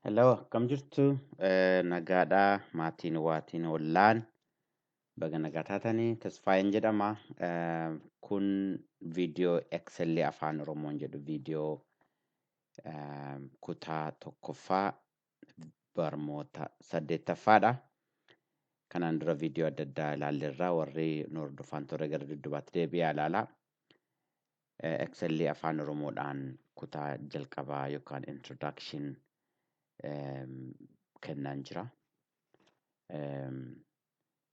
Hello, akkam jirtu? Nagaadhaa, maatiin waatiin ollaan baga nagaa taatanii Tasfaayeen jedhama. Kun viidiyoo Eksellii Afaan Oromoon jedhu viidiyoo kutaa tokkoffaa Barmoota 8ffaadha. Kanaan dura viidiyoo adda addaa ilaalleerra warri nu hordofan toora gara duddubaatti deebi'aa ilaalaa. Eksellii Afaan Oromoodhaan kutaa jalqabaa yookaan introduction kennaan jira.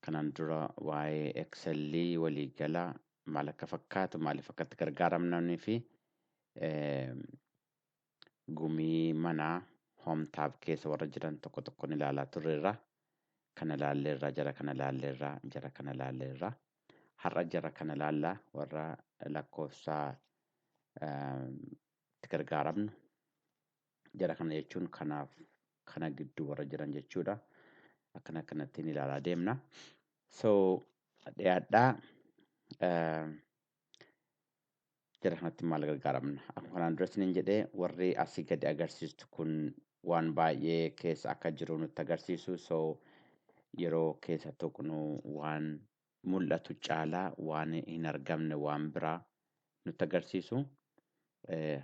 Kanaan dura waa'ee Eksellii waliigalaa maal akka fakkaatu, maaliif akkatti gargaaramnanii fi gumii manaa hoomtaab keessa warra jiran tokko tokkoon ilaalaa turreerra. Kana ilaalleerra, jara kana ilaalleerra, jara kana ilaalleerra. Har'a jara kana ilaallaa warra lakkoofsaa itti gargaaramnu. Jara kana jechuun kana gidduu warra jiran jechuudha. Akkanattiin ilaalaa deemna. So dhiyaadhaa jara kanatti maal gargaaramna? Akkuma kanaan dura isiniin jedhee warri asii gadi agarsiistu kun waan baay'ee keessa akka jiru nutti agarsiisu. So yeroo keessa tuqnu waan mul'atu caalaa waan hin argamne waan biraa nutti agarsiisu.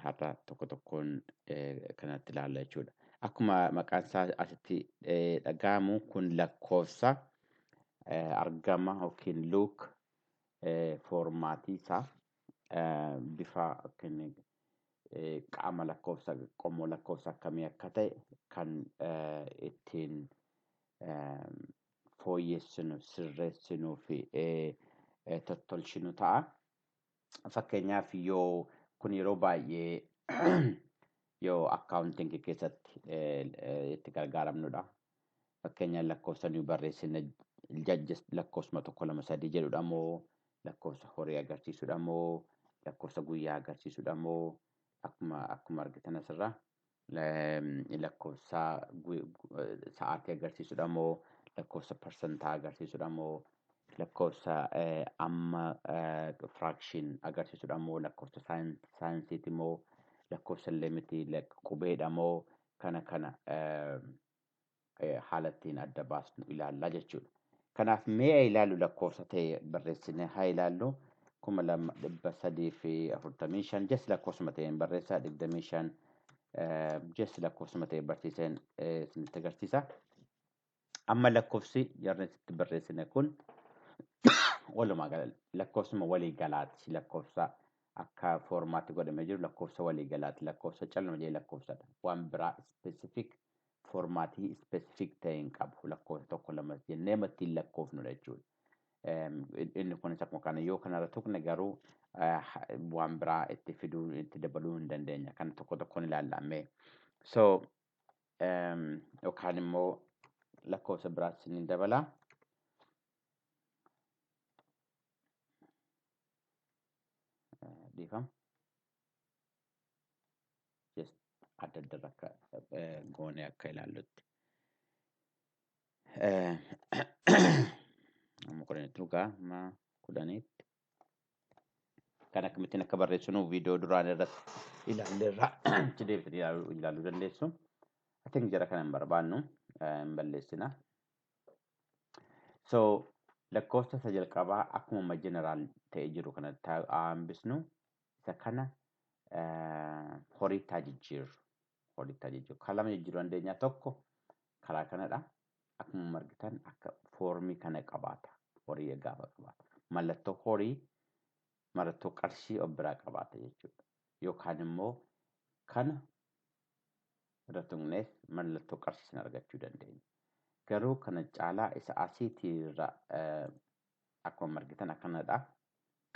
Har'a tokko tokkoon kanatti ilaalla jechuudha. Akkuma maqaan isaa asitti dhagahamu kun lakkoofsa argama yookiin luuk foormaatii isaa bifa qaama lakkoofsa qomoo lakkoofsa akkamii akka ta'e kan ittiin fooyyessinu, sirreessinuu fi tottolchinu ta'a. Fakkeenyaaf kun yeroo baay'ee yoo akkaawuntiingi keessatti itti gargaaramnudha. Fakkeenyaaf lakkoofsa nuyi barreessine lakkoofsuma 1 2 3 jedhudha moo lakkoofsa horii agarsiisudha moo lakkoofsa guyyaa agarsiisudha moo akkuma argitan asirraa lakkoofsa sa'aatii agarsiisudha moo lakkoofsa parsantaa agarsiisudha moo lakkoofsa amma fraction agarsiisudha moo lakkoofsa saayinsiiti moo lakkoofsa limiti qubeedha moo kana haala ittiin adda baasnu ilaallaa jechuudha. Kanaaf mee ilaallu lakkoofsa ta'e barreessine haa ilaallu 2345 jes lakkoofsuma ta'een barreessaa 25 jes lakkoofsuma ta'e barsiiseen isinitti agarsiisa. Amma lakkoofsi jarri itti barreessine kun walumaa gala lakkoofsuma walii galaati. Lakkoofsa akka foormaatti godhamee jiru lakkoofsa walii galaati. Lakkoofsa calma jee lakkoofsadha. Waan biraa specific foormaatii specific ta'e hin qabu. Lakkoofsa tokko lama jennee ittiin lakkoofnudha jechuudha. Inni kunis akkuma kana yoo kanarra tuqne garuu waan biraa itti fiduu itti dabaluu hin dandeenya. Kan tokko tokkoon ilaallamee. So yookaan immoo lakkoofsa biraas ni dabala. Dhiifama. Just adda adda akka goonee akka ilaallutti. Amma kudhanitti dhugaa amma kudhanitti. Kan akkamittiin akka barreessinu viidiyoo duraan irratti ilaalleerra deebitanii ilaaluu dandeessu. Atiin jara kana hin barbaannu hin balleessina. So lakkoofsa isa jalqabaa akkuma jeneraal ta'e jiru kanatti hambisnu isa kana horiitti jijjiirru. Kan lama jijjiiruu dandeenyaa tokko karaa kanadha. Akkuma argitan akka foormii kana qabaata. Horii gaafa qabaata. Mallattoo horii mallattoo qarshii of biraa qabaata jechuudha. Yookaan immoo kana irra tuqnees mallattoo qarshii argachuu dandeenya. Garuu kana caalaa isa asiitii irra akkuma argitan akkanadha.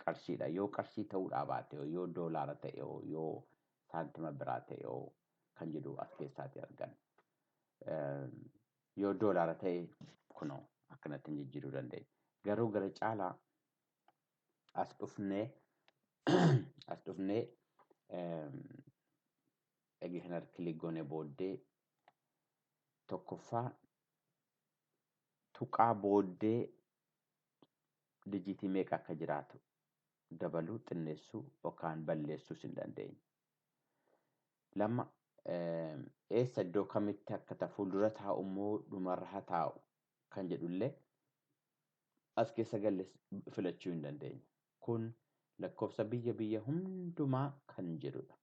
Qarshiidha. Yoo qarshii ta'uudhaa baate yoo doolaara ta'e yoo saantima biraa ta'e kan jedhu as keessaatti argan. Yoo doolaara ta'e kunoo akkanatti jijjiiruu dandeenya. Garuu gara caalaa as dhufnee eegi kana kilik goonee booddee tokkoffaa tuqaa booddee dijiitii meeqa akka jiraatu dabaluu, xinneessuu yookaan balleessuu hin dandeenya. Lama eessa iddoo kamitti akka ta'u fuuldura taa'u immoo dhumarra haa taa'u kan jedhullee as keessa galle filachuu hin dandeenya. Kun lakkoofsa biyya hundumaa kan jedhudha.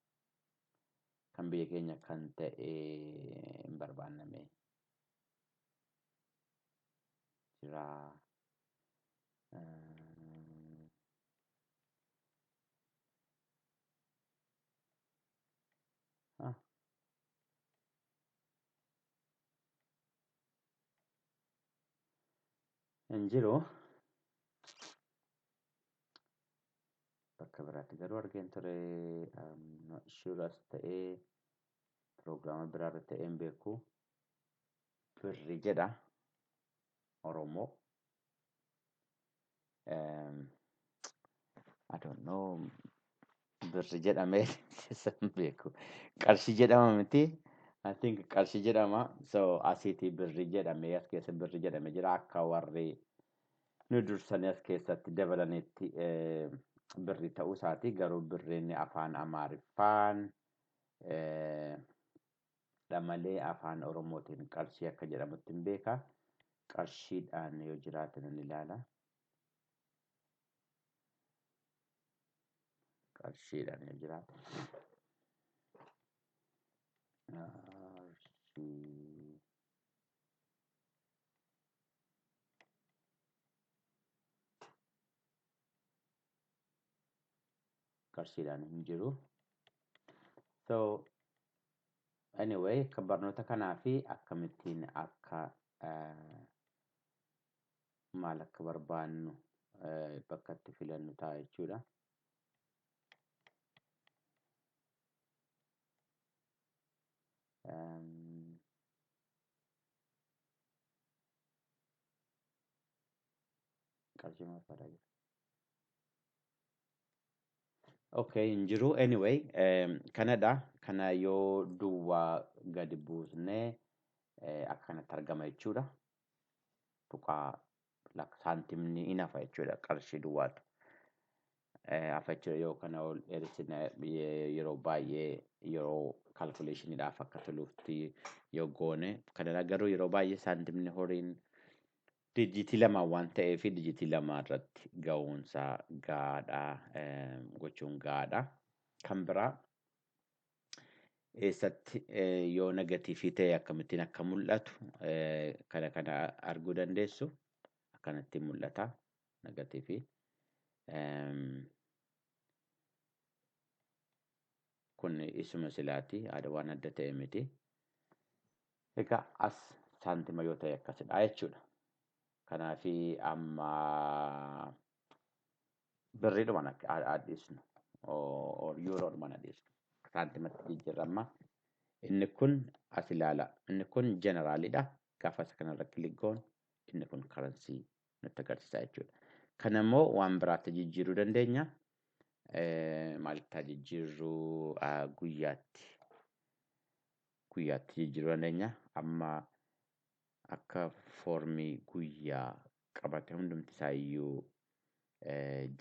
Kan biyya keenya kan ta'e hin barbaanname jira. Hin jiru. Bakka biraatti garuu argeen ture shuras ta'ee piroogiraama biraarra ta'ee hin beeku. Birri jedha Oromoo. I don't know. Birri jedhamee keessa hin beeku. Qarshii jedhama miti. I think qarshii jedhama. So asiitii birri jedhamee as keessa birri jedhamee jira akka warri nu dursanii as keessatti dabalanitti birri ta'uu isaati. Garuu birriin afaan Amaariffaan malee afaan Oromootiin qarshii akka jedhamutti hin beeka. Qarshiidhaan yoo jiraatan ni ilaala. Qarshiidhaan yoo jiraatan. Qarshiidhaan hin jiru. So anyway, kan barnoota kanaa fi akkamittiin akka maal akka barbaannu bakka itti filannu ta'a jechuudha. Qarshii maal fayyada? Okay, hin jiru. Anyway, kanadha. Kana yoo duwwaa gadi buusnee akkanatti argama jechuudha. Tuqaa saantimni hin hafa jechuudha. Qarshii duwwaatu. Hafa jechuudha yoo kana ol dheerisine yeroo baay'ee yeroo kalkuleeshiniidhaaf akka toluutti yoo goone. Kanadha garuu yeroo baay'ee saantimni horiin dijitii lama waan ta'eef dijitii lama irratti ga'uunsaa gaadha gochuun gaadha. Kan biraa eessatti yoo negatiivii ta'e akkamittiin akka mul'atu kana arguu dandeessu. Akkanatti mul'ata negatiivii. Kun isuma silaati waan adda ta'e miti. Egaa as saantima yoo ta'e akkasidha jechuudha. Kanaafi amma birriidhumaan addeessinu yuuroodhumaan addeessinu. Saantimatti jijjiirama. Inni kun as ilaala. Inni kun jeneraalidha. Gaafa isa kanarra kilikkoon inni kun karansii nutti agarsiisa jechuudha. Kanammoo waan biraatti jijjiiruu dandeenya. Maalitti jijjiirruu guyyaatti jijjiiruu dandeenya. Amma akka foormii guyyaa qabate hundumti isaa iyyuu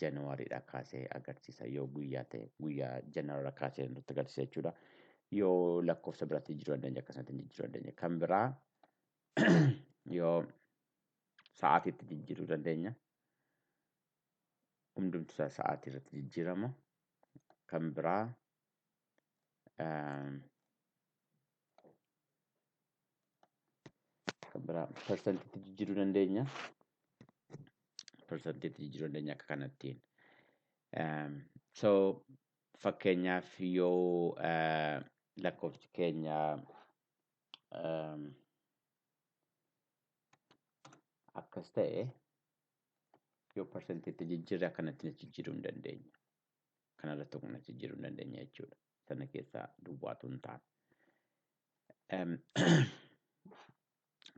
Januwaariidha kaasee agarsiisa. Yoo guyyaa ta'e guyyaa Januwaariidha kaasee nutti agarsiisa jechuudha. Yoo lakkoofsa biraatti jijjiiruu dandeenya akkasumatti jijjiiruu dandeenya. Kan biraa yoo sa'aatiitti jijjiiruu dandeenya. Hundumti isaa sa'aatii irratti jijjiirama. Kan biraa persentiitti jijjiiruu dandeenya. Persentiitti jijjiiruu dandeenya akka kanattiin. So fakkeenyaaf yoo lakkoofsi keenya akkas ta'e yoo persentiitti jijjiirre akkanatti jijjiiruu hin dandeenya. Kanarratti akkanatti jijjiiruu hin dandeenya jechuudha. Sana keessaa duwwaatu hin taane.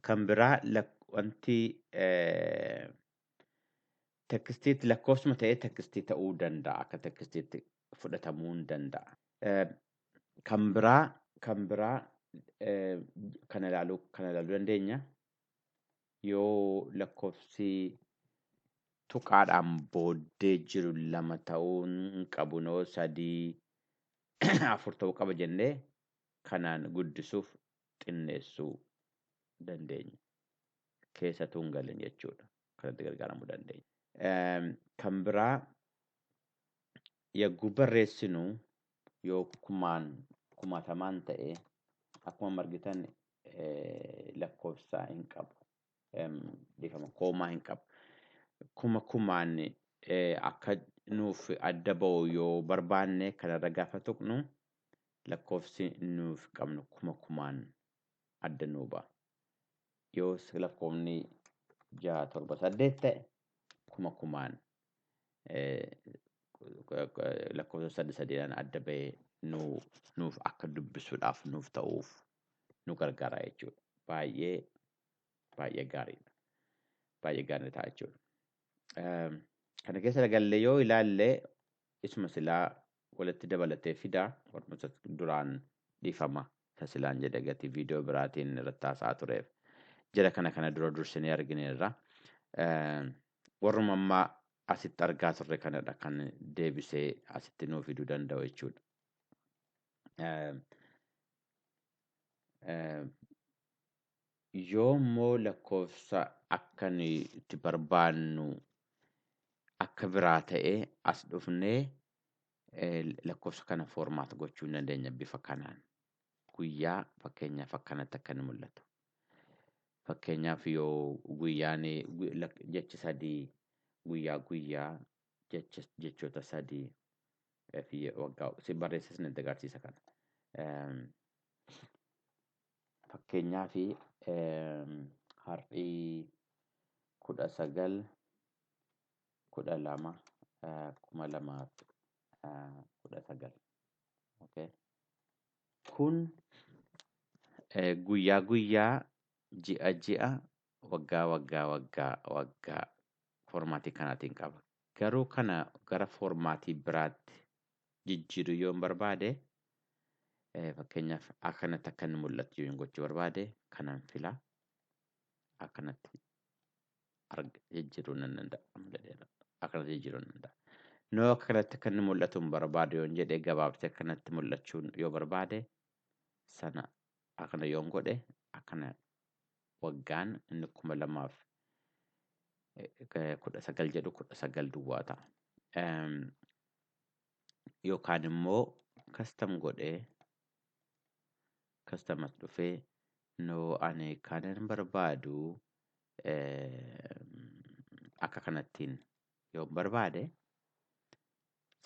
Kan biraa wanti tekstiitti lakkoofsuma ta'ee tekstii ta'uu danda'a. Akka tekstiitti fudhatamuu hin danda'a. Kan biraa kana ilaaluu dandeenya. Yoo lakkoofsi tuqaadhaan booddee jiru lama ta'uu hin qabu. 3 4 ta'uu qaba jennee kanaan guddisuuf xinneessuu dandeenya. Keessattuu hin galin jechuudha. Kanatti gargaaramuu dandeenya. Kan biraa yagguu barreessinu yoo kumaatamaan ta'e akkuma argitan lakkoofsa hin qabu. Dhiifama koomaa hin qabu. Kumaan akka nuuf adda ba'u yoo barbaanne kanarra gaafa tuqnu lakkoofsi nuuf qabnu kumaan adda nuu ba'a. Yoo lakkoofni 6 7 8 ta'e kumaan lakkoofsa 3 3dhaan adda ba'ee nuuf akka dubbisuudhaaf nuuf ta'uuf nu gargaara jechuudha. Baay'ee gaariidha. Baay'ee gaarii ta'a jechuudha. Kana keessa dagallee yoo ilaalle isuma silaa walitti dabalatee fidaa warra duraan dhiifama silaan jedhe gatii viidiyoo biraatiin irratti haasa'aa tureef jira kana dura dursinee argineerra. Warruma ammaa asitti argaa turre kanadha kan deebisee asitti nuu fiduu danda'u jechuudha. Yoo immoo lakkoofsa akka itti barbaannu akka biraa ta'ee as dhufnee lakkoofsa kana foormaat gochuu hin dandeenya bifa kanaan. Guyyaa fakkeenyaaf akkanatti akka inni mul'atu. Fakkeenyaaf yoo guyyaan jecha 3 guyyaa jechoota 3 fi waggaa si barreessas ni agarsiisa kana. Fakkeenyaaf har'ii 19 12 2019. Okay. Kun guyyaa ji'a waggaa foormaatii kanaatiin qaba. Garuu kana gara foormaatii biraatti jijjiiruu yoo barbaade fakkeenyaaf akkanatti akka inni mul'atu yoo gochuu barbaade kanan filaa akkanatti jijjiiruu nan danda'a. Akkanatti jijjiiruu nan danda'a. Noo akkanatti akka inni mul'atu hin barbaade yoo jedhee gabaabsee akkanatti mul'achuu yoo barbaade sana akkana yoo godhe akkana waggaan inni 2019 jedhu 19 duwwaa ta'a. Yookaan immoo kastam godhee kastamas dhufee noo ani kanan barbaadu akka kanattiin yoo barbaade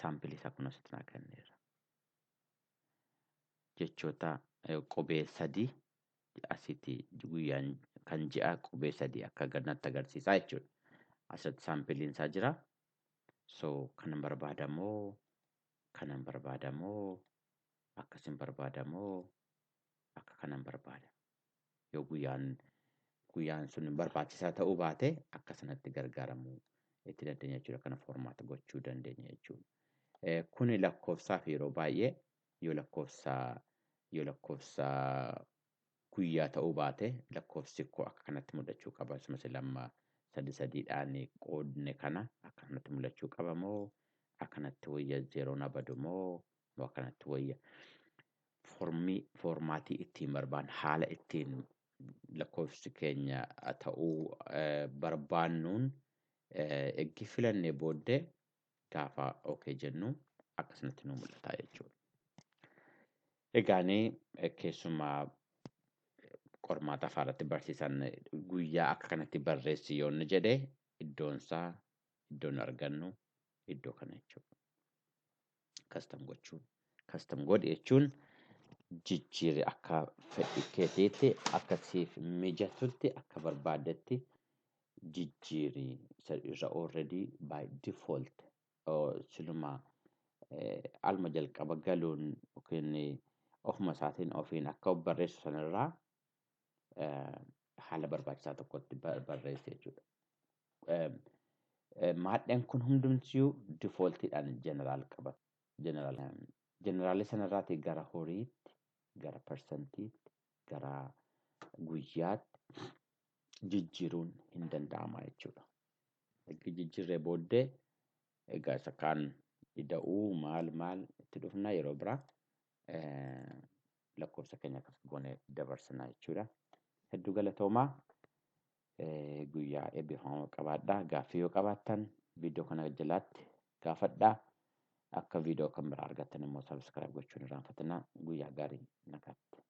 saampilii isaa kun asitti naa kenneera. Jechoota qubee 3 asitti guyyaan kan ji'a qubee 3 akka gannatti agarsiisaa jechuudha. Asitti saampiliin isaa jira. So kanan barbaadamoo akkasin barbaadamoo akka kanan barbaada. Yoo guyyaan sun barbaachisaa ta'uu baate akka sanatti gargaaramuu itti dandeenya jechuudha. Kana foormaata gochuu dandeenya jechuudha. Kuni lakkoofsaaf yeroo baay'ee yoo lakkoofsa guyyaa ta'uu baate lakkoofsi koo akka kanatti mul'achuu qaba. Isuma lamma 3dhaan qoodne kana akka kanatti mul'achuu qaba moo akkanatti wayya 0 abadu moo akkanatti wayya foormaatii ittiin barbaannu haala ittiin lakkoofsi keenya ta'uu barbaannuun eeggi filannee booddee gaafa okay jennu akkasumatti nu mul'ata jechuudha. Egaanii keessumaa qormaata afaarratti barsiisan guyyaa akka kanatti barreessi yoo inni jedhe iddoon argannu iddoo kana jechuudha. Kastam godhi jechuun jijjiirri akka fedhi keetiitti akka siif mijatutti akka barbaadetti jijjiirri irra already by default siluma alma jalqaba galuun yookiin ofuma isaatiin ofiin akka barreessu sanarraa haala barbaachisaa tokkotti barreesse jechuudha. Maadheen kun hundumtiyyuu defaultiidhaan jeneraal qaba. Jeneraalii sanarraatii gara horiitti, gara persentiitti, gara guyyaatti jijjiiruun hin danda'ama jechuudha. Egaa jijjiirree booddee egaa isa kaan ida'uu maal itti dhufna yeroo biraa lakkoofsa keenya akkasii goonee dabarsinaa jechuudha. Hedduu galatoomaa. Guyyaa eebbifamaa qabaadhaa. Gaaffii yoo qabaattan viidiyoo kana jalaatti gaafadhaa. Akka viidiyoo kan biraa argattan immoo sabiskiraayib gochuun irraanfatinaa. Guyyaa gaarii nagaatti.